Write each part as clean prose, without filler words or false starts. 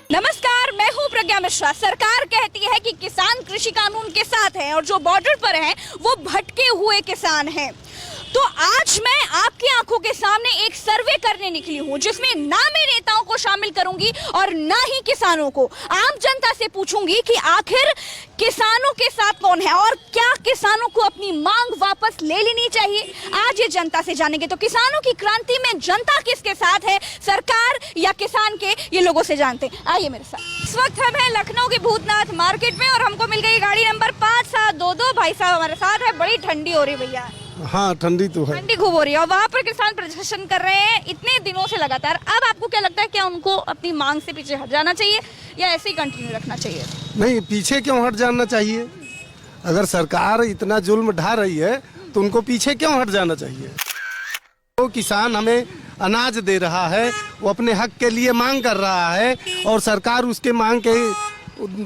नमस्कार, मैं हूं प्रज्ञा मिश्रा। सरकार कहती है कि किसान कृषि कानून के साथ हैं और जो बॉर्डर पर हैं वो भटके हुए किसान हैं। तो आज मैं आपकी आंखों के सामने एक सर्वे करने निकली हूं जिसमें ना मैं नेताओं को शामिल करूंगी और ना ही किसानों को। आम जनता से पूछूंगी कि आखिर किसानों के साथ कौन है और क्या किसानों को अपनी मांग वापस ले लेनी चाहिए। आज ये जनता से जानेंगे। तो किसानों की क्रांति में जनता किसके साथ है, सरकार या किसान के, ये लोगों से जानते हैं। आइए मेरे साथ। इस वक्त हम हैं लखनऊ के भूतनाथ मार्केट में और हमको मिल गई गाड़ी नंबर 5722। भाई साहब हमारे साथ है। बड़ी ठंडी हो रही भैया। हाँ, ठंडी तो है, ठंडी खूब हो रही है और वहाँ पर किसान प्रदर्शन कर रहे हैं इतने दिनों से लगातार। अब आपको क्या लगता है, क्या उनको अपनी मांग से पीछे हट जाना चाहिए या ऐसे ही कंटिन्यू रखना चाहिए? नहीं, पीछे क्यों हट जाना चाहिए? अगर सरकार इतना जुल्म ढा रही है तो उनको पीछे क्यों हट जाना चाहिए? वो किसान हमें अनाज दे रहा है, वो अपने हक के लिए मांग कर रहा है और सरकार उसके मांग के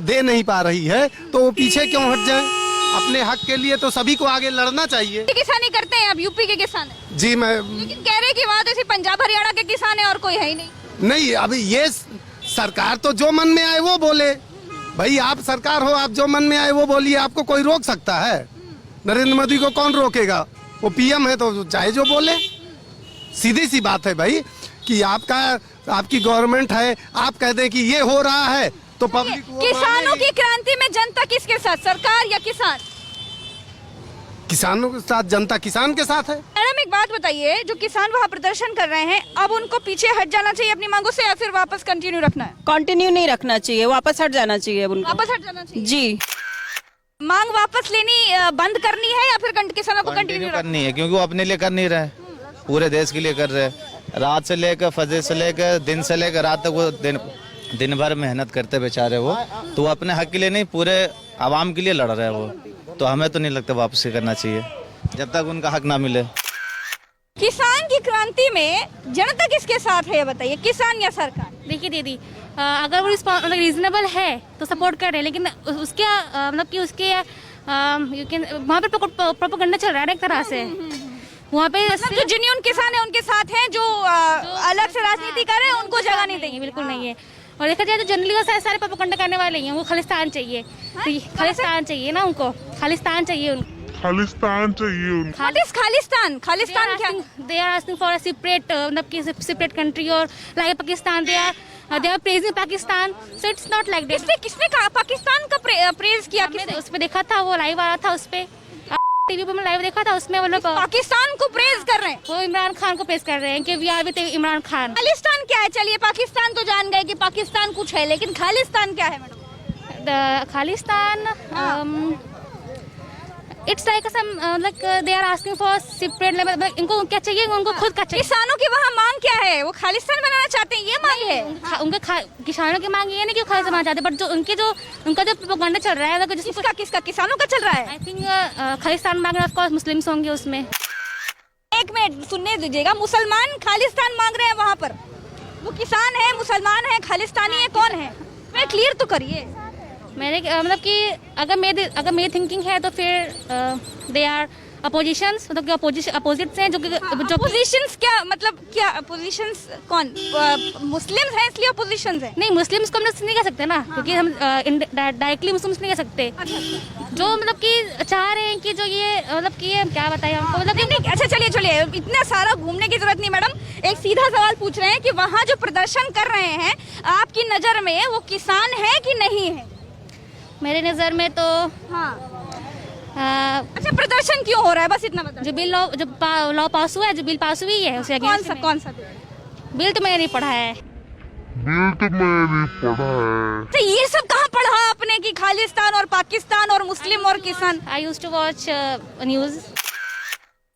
दे नहीं पा रही है, तो वो पीछे क्यों हट जाए? अपने हक के लिए तो सभी को आगे लड़ना चाहिए। किसानी करते हैं आप, यूपी के किसान हैं। जी मैं, लेकिन कह रहे हैं कि वहाँ तो सिर्फ पंजाब हरियाणा के किसान है और कोई है ही नहीं। अभी ये सरकार तो जो मन में आए वो बोले। भाई आप सरकार हो, आप जो मन में आए वो बोलिए, आपको कोई रोक सकता है? नरेंद्र मोदी को कौन रोकेगा? वो पीएम है तो चाहे जो बोले। सीधी सी बात है भाई कि आपकी गवर्नमेंट है, आप कह दें कि ये हो रहा है तो पब्लिक किसानों की क्रांति में जनता किसके साथ, सरकार या किसान? किसानों के साथ, जनता किसान के साथ है। मैडम एक बात बताइए, जो किसान वहाँ प्रदर्शन कर रहे हैं, अब उनको पीछे हट जाना चाहिए अपनी मांगों से या फिर वापस कंटिन्यू रखना है? कंटिन्यू नहीं रखना चाहिए, वापस हट जाना चाहिए उनको। वापस हट जाना चाहिए जी। मांग वापस लेनी बंद करनी है या फिर किसानों को कंटिन्यू करनी है? क्योंकि वो अपने लिए कर नहीं रहे, पूरे देश के लिए कर रहे हैं। रात से लेकर फजर से लेकर दिन से लेकर रात तक वो दिन भर मेहनत करते बेचारे वो, तो वो अपने हक के लिए नहीं पूरे आवाम के लिए लड़ रहे हैं वो। तो हमें तो नहीं लगता वापसी करना चाहिए जब तक उनका हक ना मिले। किसान की क्रांति में जनता किसके साथ है ये बताइए, किसान या सरकार? देखिए दीदी, अगर वो रीजनेबल है तो सपोर्ट कर रहे हैं, लेकिन उसके मतलब कि उसके वहाँ पे प्रोपेगेंडा चल रहा है एक तरह से। वहाँ पे जो जेन्युइन किसान है उनके साथ हैं, जो अलग से राजनीति कर रहे हैं उनको जगह नहीं देंगे। बिल्कुल नहीं है। और देखा जाए तो जनरली वो सारे प्रोपेगेंडा करने वाले हैं। वो खालिस्तान चाहिए, खालिस्तान चाहिए ना उनको, खालिस्तान चाहिए उनको, खालिस्तान क्या? They are asking for a separate, मतलब कि सेपरेट कंट्री और like Pakistan. They are praising Pakistan, so it's not like that. किसने पाकिस्तान का प्रेज किया? उस पे देखा था, वो लाइव आ रहा था, उस पे टीवी पे मैं लाइव देखा था, उसमें वो लोग पाकिस्तान को प्रेज कर रहे हैं। वो इमरान खान को प्रेज कर रहे हैं कि we are with Imran Khan. Khalistan क्या है? चलिए पाकिस्तान तो जान गए कि पाकिस्तान कुछ है, लेकिन खालिस्तान क्या है madam? Khalistan it's like like they are asking for separate level. इनको क्या चाहिए? उनको खुद का चाहिए। किसानों की वहाँ मांग क्या है? वो खालिस्तान बनाना चाहते हैं, ये मांग है उनके। किसानों की मांग ये नहीं कि खालिस्तान बनाना चाहते, बट जो उनका जो प्रोपेगेंडा चल रहा है, किसका किसानों का चल रहा है? आई थिंक खालिस्तान मांग रहे हैं, ऑफ कोर्स मुस्लिम्स होंगे उसमें। एक मिनट सुनने दीजिएगा, मुसलमान खालिस्तान मांग रहे हैं वहाँ पर, वो किसान है, मुसलमान है, खालिस्तानी है, कौन है? मैं क्लियर तो करिए। मेरे मतलब कि अगर मेरी थिंकिंग है तो फिर दे आर अपोजिशंस, मतलब कि अपोजिट्स हैं। जो अपोजिशंस क्या मतलब, क्या अपोजिशंस कौन? मुस्लिम्स हैं इसलिए अपोजिशंस हैं? नहीं, मुस्लिम्स को हम नहीं कह सकते ना, क्योंकि हम डायरेक्टली मुस्लिम्स नहीं कह सकते। जो मतलब कि चाह रहे हैं कि जो ये मतलब कि क्या बताएं हमको, मतलब नहीं। अच्छा चलिए, इतना सारा घूमने की जरूरत नहीं मैडम। एक सीधा सवाल पूछ रहे हैं कि वहाँ जो प्रदर्शन कर रहे हैं आपकी नजर में वो किसान है कि नहीं है? मेरे नजर में तो अच्छा, प्रदर्शन क्यों हो रहा है बस इतना बता। जो लॉ पास हुआ है, जो बिल पास हुई है उसे कौन सा बिल तो मैंने नहीं पढ़ा है। तो ये सब कहाँ पढ़ा आपने कि खालिस्तान और पाकिस्तान और मुस्लिम और किसान? I used to watch news.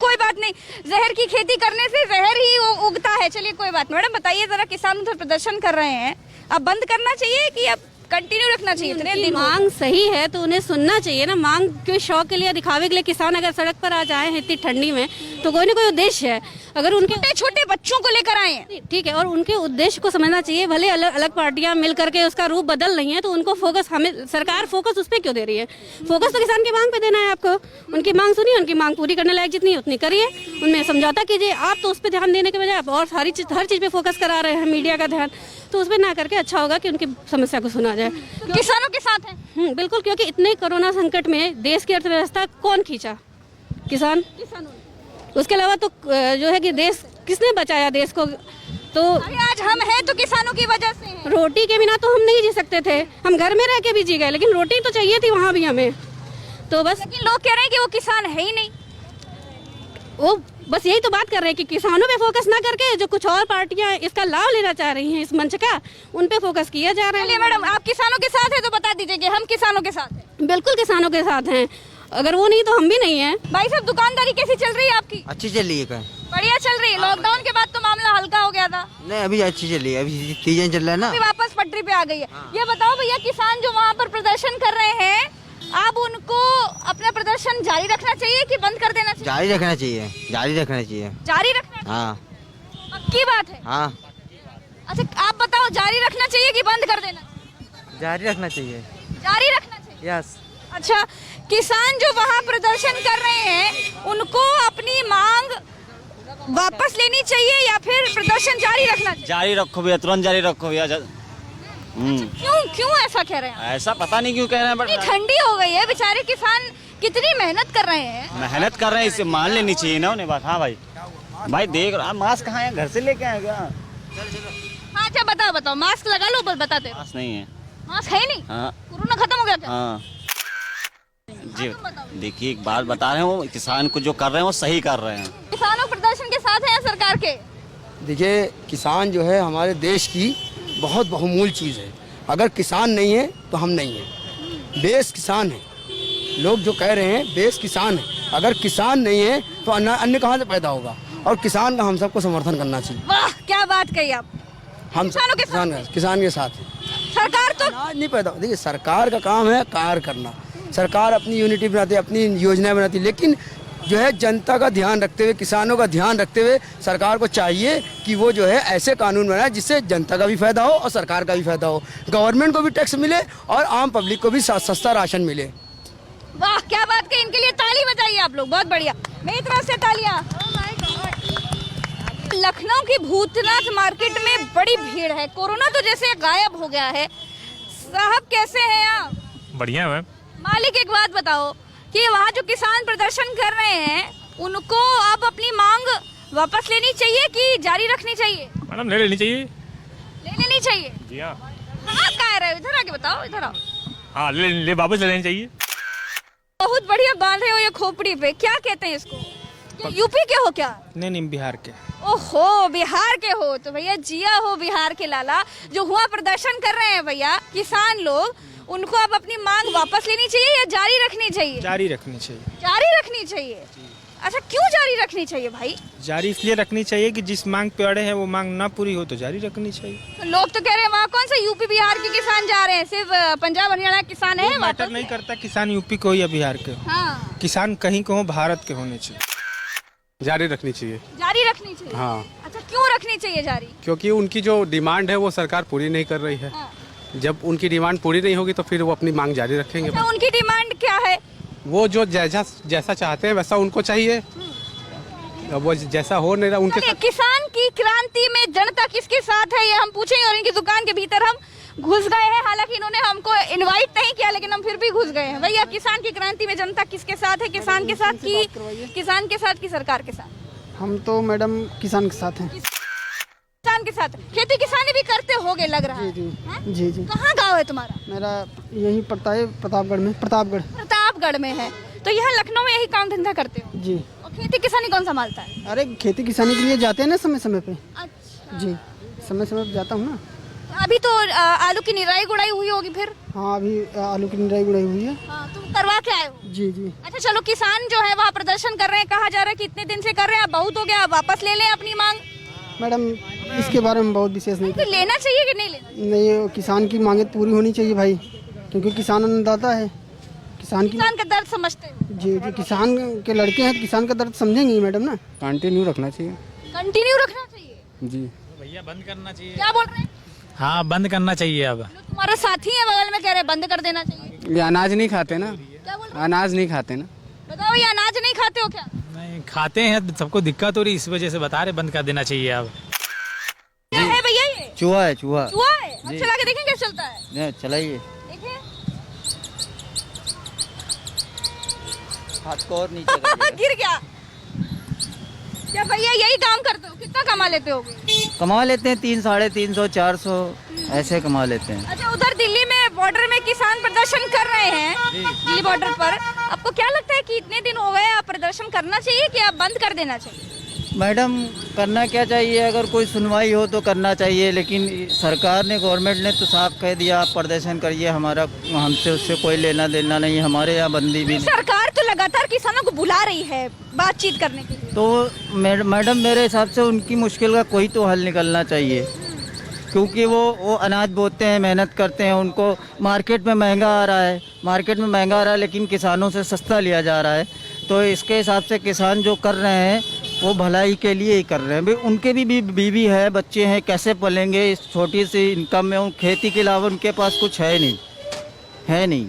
कोई बात नहीं, जहर की खेती करने से जहर ही उगता है। चलिए कोई बात। मैडम बताइए जरा, किसान उधर प्रदर्शन कर रहे हैं, अब बंद करना चाहिए कि अब कंटिन्यू रखना चाहिए? इतने दिन मांग सही है तो उन्हें सुनना चाहिए ना। मांग क्यों शौक के लिए, दिखावे के लिए किसान अगर सड़क पर आ जाए इतनी ठंडी में तो कोई ना कोई उद्देश्य है। अगर उनके छोटे बच्चों को लेकर आए हैं, ठीक है, और उनके उद्देश्य को समझना चाहिए। भले अलग अलग पार्टियां मिल करके उसका रूप बदल रही हैं, तो उनको फोकस, हमें सरकार फोकस उस पर क्यों दे रही है? फोकस तो किसान की मांग पे देना है आपको। उनकी मांग सुनिए, उनकी मांग पूरी करने लायक जितनी उतनी करिए, उनमें समझौता कीजिए। आप तो उस पर ध्यान देने के बजाय आप और हर चीज पे फोकस करा रहे हैं, मीडिया का ध्यान। तो उस पर ना करके अच्छा होगा कि उनकी समस्या को सुना जाए। किसानों के साथ हैं। बिल्कुल, क्योंकि इतने कोरोना संकट में देश की अर्थव्यवस्था कौन खींचा? किसान। उसके अलावा तो जो है कि देश किसने बचाया देश को? तो अरे आज हम हैं तो किसानों की वजह से हैं। रोटी के बिना तो हम नहीं जी सकते थे, हम घर में रह के भी जी गए, लेकिन रोटी तो चाहिए थी वहाँ भी हमें। तो बस लेकिन लोग कह रहे हैं कि वो किसान है ही नहीं। वो बस यही तो बात कर रहे हैं कि किसानों पे फोकस ना करके जो कुछ और पार्टियां इसका लाभ लेना चाह रही हैं इस मंच का, उन पे फोकस किया जा रहा चलिए है। मैडम, आप किसानों के साथ हैं तो बता दीजिए कि हम किसानों के साथ हैं। बिल्कुल किसानों के साथ हैं, अगर वो नहीं तो हम भी नहीं हैं। भाई साहब, दुकानदारी कैसी चल रही है आपकी? अच्छी चल रही है क्या? बढ़िया चल रही है। लॉकडाउन के बाद तो मामला हल्का हो गया था, नहीं अभी अच्छी चल रही है, अभी सीजन चल रहा है ना। अभी वापस पटरी पे आ गई है। ये बताओ भैया, किसान जो वहाँ पर प्रदर्शन कर रहे हैं, आप उनको अपना प्रदर्शन जारी रखना चाहिए कि बंद कर देना चाहिए? जारी रखना चाहिए, जारी रखना चाहिए। जारी रखना चाहिए। हाँ पक्की बात है। हाँ अच्छा, आप बताओ, जारी रखना चाहिए कि बंद कर देना? जारी रखना चाहिए। जारी रखना चाहिए। यस। अच्छा, किसान जो वहाँ प्रदर्शन कर रहे हैं, उनको अपनी मांग वापस लेनी चाहिए या फिर प्रदर्शन जारी रखना चाहिए? जारी रखो भैया, तुरंत जारी रखो भैया। क्यों क्यों ऐसा कह रहे हैं? ऐसा पता नहीं क्यों कह रहे हैं, इतनी बट ठंडी हो गई है, बेचारे किसान कितनी मेहनत कर रहे हैं। मेहनत कर रहे हैं, इसे मान लेनी चाहिए ना उन्हें बात। हाँ भाई, भाई देख रहा, मास्क कहाँ है? घर से लेके आए क्या? हाँ, अच्छा बताओ, मास्क लगा लो, बस बताते रहो। मास्क नहीं है। मास्क है नहीं? हाँ कोरोना खत्म हो गया क्या? हाँ जी, देखिए एक बात बता रहे हो, किसान को जो कर रहे हैं वो सही कर रहे हैं। किसानों प्रदर्शन के साथ हैं या सरकार के? देखिए, किसान जो है हमारे देश की बहुत बहुमूल्य चीज़ है। अगर किसान नहीं है तो हम नहीं हैं। बेस किसान है, लोग जो कह रहे हैं बेस किसान है। अगर किसान नहीं है तो अन्य कहाँ से पैदा होगा? और किसान का हम सबको समर्थन करना चाहिए। वाह, क्या बात कही आप। हम किसानों के किसान के साथ हैं। सरकार तो अनाज नहीं पैदा, देखिए सरकार का काम है कार्य करना। सरकार अपनी यूनिटी बनाती है, अपनी योजनाएं बनाती है, लेकिन जो है जनता का ध्यान रखते हुए, किसानों का ध्यान रखते हुए सरकार को चाहिए कि वो जो है ऐसे कानून बनाए जिससे जनता का भी फायदा हो और सरकार का भी फायदा हो, गवर्नमेंट को भी टैक्स मिले और आम पब्लिक को भी सस्ता राशन मिले। वाह, क्या बात कही। इनके लिए ताली बजाइए आप लोग, बहुत बढ़िया। मेरी तरफ से तालियां। लखनऊ की भूतनाथ मार्केट में बड़ी भीड़ है। कोरोना तो जैसे गायब हो गया है। साहब कैसे हैं आप? बढ़िया मैम। मालिक, एक बात बताओ कि वहाँ जो किसान प्रदर्शन कर रहे हैं, उनको अब अपनी मांग वापस लेनी चाहिए कि जारी रखनी चाहिए? मैडम ले लेनी चाहिए। ले लेनी चाहिए। जी हाँ। हाँ, कह रहे हो? इधर आके बताओ, इधर आओ। हाँ ले वापस ले लेनी चाहिए। बहुत बढ़िया बांधे हो ये खोपड़ी पे, क्या कहते हैं इसको? यूपी के हो क्या? नहीं बिहार के। ओहो, बिहार के हो तो भैया जिया हो बिहार के लाला। जो हुआ प्रदर्शन कर रहे हैं भैया किसान लोग, उनको अब अपनी मांग वापस लेनी चाहिए या जारी रखनी चाहिए? जारी रखनी चाहिए। जारी रखनी चाहिए। अच्छा, क्यों जारी रखनी चाहिए भाई? जारी इसलिए रखनी चाहिए कि जिस मांग पे अड़े हैं वो मांग ना पूरी हो तो जारी रखनी चाहिए। तो लोग तो कह रहे हैं वहाँ कौन सा यूपी बिहार के किसान जा रहे हैं, सिर्फ पंजाब हरियाणा के किसान है? मैटर नहीं करता किसान यूपी को हो या बिहार के हो, हाँ, किसान कहीं को हो, भारत के होने चाहिए। जारी रखनी चाहिए। जारी रखनी चाहिए। हाँ, अच्छा, क्यों रखनी चाहिए जारी? क्योंकि उनकी जो डिमांड है वो सरकार पूरी नहीं कर रही है। हाँ। जब उनकी डिमांड पूरी नहीं होगी तो फिर वो अपनी मांग जारी रखेंगे। अच्छा, उनकी डिमांड क्या है? वो जो जैसा चाहते हैं वैसा उनको चाहिए। अब वो जैसा हो नहीं रहा उनके चलिए, किसान की क्रांति में जनता किसके साथ है ये हम पूछेंगे, और इनकी दुकान के भीतर हम घुस गए हैं। हालांकि इन्होंने हमको इनवाइट नहीं किया, लेकिन हम फिर भी घुस गए हैं। भैया, किसान की क्रांति में जनता किसके साथ है? किसान के साथ की सरकार के साथ? हम तो मैडम किसान के साथ हैं। किसान के साथ। खेती किसानी भी करते होगे लग रहा है। जी जी। कहाँ गाँव है तुम्हारा? मेरा यही पड़ता है प्रतापगढ़ में। प्रतापगढ़ में है। तो यहाँ लखनऊ में यही काम धंधा करते हो? जी। और खेती किसानी कौन संभालता है? अरे खेती किसानी के लिए जाते हैं ना समय समय पे। अच्छा। जी, समय समय पे जाता हूँ ना। अभी तो आलू की निराई गुड़ाई हुई होगी फिर? हाँ, अभी आलू की निराई गुड़ाई हुई है। हाँ, तुम करवा के आए हो? जी जी। अच्छा, चलो, किसान जो है वहाँ प्रदर्शन कर रहे हैं, कहा जा रहा है कि इतने दिन से कर रहे हैं, अब बहुत हो गया, अब वापस ले लें अपनी मांग। मैडम, इसके बारे में बहुत विशेष नहीं। तो लेना चाहिए कि नहीं लेना? नहीं, किसान की मांगे पूरी होनी चाहिए भाई, क्योंकि किसान अन्नदाता है। किसान का दर्द समझते हो? जी जी, किसान के लड़के हैं तो किसान का दर्द समझेंगे मैडम ना। कंटिन्यू रखना चाहिए। कंटिन्यू रखना चाहिए। जी भैया बंद करना चाहिए। क्या बोल रहे हैं? हाँ बंद करना चाहिए। अब तुम्हारा साथी है बगल में, कह रहे बंद कर देना चाहिए। ये अनाज नहीं खाते ना। क्या बोल रहे अनाज नहीं खाते ना। बताओ, ये अनाज नहीं खाते हो क्या? नहीं खाते हैं, सबको दिक्कत हो रही, इस वजह से बता रहे बंद कर देना चाहिए। अब क्या है भैया ये? चूहा है चूहा। चूहा है? अब चला के देखें कैसे चलता है। चलाइए, देखिए हाथ को और नीचे गिर गया। क्या भैया यही काम करते हो? कितना कमा लेते हो? कमा लेते हैं 300, 350, 400 ऐसे कमा लेते हैं। अच्छा, उधर दिल्ली में बॉर्डर में किसान प्रदर्शन कर रहे हैं, दिल्ली बॉर्डर पर। आपको क्या लगता है कि इतने दिन हो गए, आप प्रदर्शन करना चाहिए कि आप बंद कर देना चाहिए? मैडम करना क्या चाहिए, अगर कोई सुनवाई हो तो करना चाहिए, लेकिन सरकार ने, गवर्नमेंट ने तो साफ कह दिया आप प्रदर्शन करिए, हमारा हमसे उससे कोई लेना देना नहीं, हमारे यहाँ बंदी भी नहीं। सरकार तो लगातार किसानों को बुला रही है बातचीत करने के लिए। तो मैडम मेरे हिसाब से उनकी मुश्किल का कोई तो हल निकलना चाहिए, क्योंकि वो अनाज बोते हैं, मेहनत करते हैं, उनको मार्केट में महंगा आ रहा है, लेकिन किसानों से सस्ता लिया जा रहा है। तो इसके हिसाब से किसान जो कर रहे हैं वो भलाई के लिए ही कर रहे हैं। उनके भी बीवी है, बच्चे हैं, कैसे पलेंगे इस छोटी सी इनकम में? खेती के अलावा उनके पास कुछ है नहीं,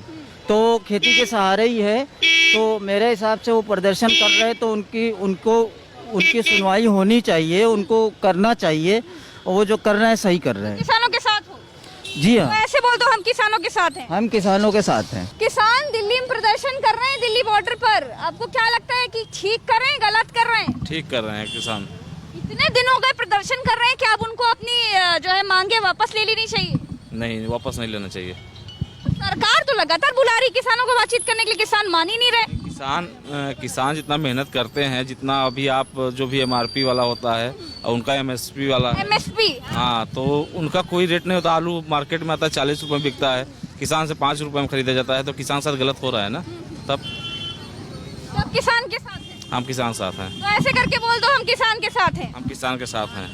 तो खेती के सहारे ही है। तो मेरे हिसाब से वो प्रदर्शन कर रहे हैं तो उनकी सुनवाई होनी चाहिए, उनको करना चाहिए, और वो जो कर रहे हैं सही कर रहे हैं। किसानों के साथ हो? जी हाँ, तो ऐसे बोल दो हम किसानों के साथ हैं। हम किसानों के साथ हैं। किसान दिल्ली में प्रदर्शन कर रहे हैं, दिल्ली बॉर्डर पर। आपको क्या लगता है कि ठीक कर रहे हैं, गलत कर रहे हैं? ठीक कर रहे हैं किसान। इतने दिन हो गए प्रदर्शन कर रहे हैं, क्या अब उनको अपनी जो है मांगे वापस ले लेनी चाहिए? नहीं, वापस नहीं लेना चाहिए। सरकार तो लगातार बुला रही किसानों को बातचीत करने के लिए, किसान मान ही नहीं रहे। किसान जितना मेहनत करते हैं, जितना अभी आप जो भी MRP वाला होता है और उनका MSP वाला है, MSP, हाँ, तो उनका कोई रेट नहीं होता। आलू मार्केट में आता है 40 रुपए में बिकता है, किसान से 5 रुपए में खरीदा जाता है, तो किसान साथ गलत हो रहा है ना। तब किसान के साथ हैं। हम किसान साथ हैं। तो ऐसे करके बोल दो हम किसान के साथ हैं। हम किसान के साथ हैं।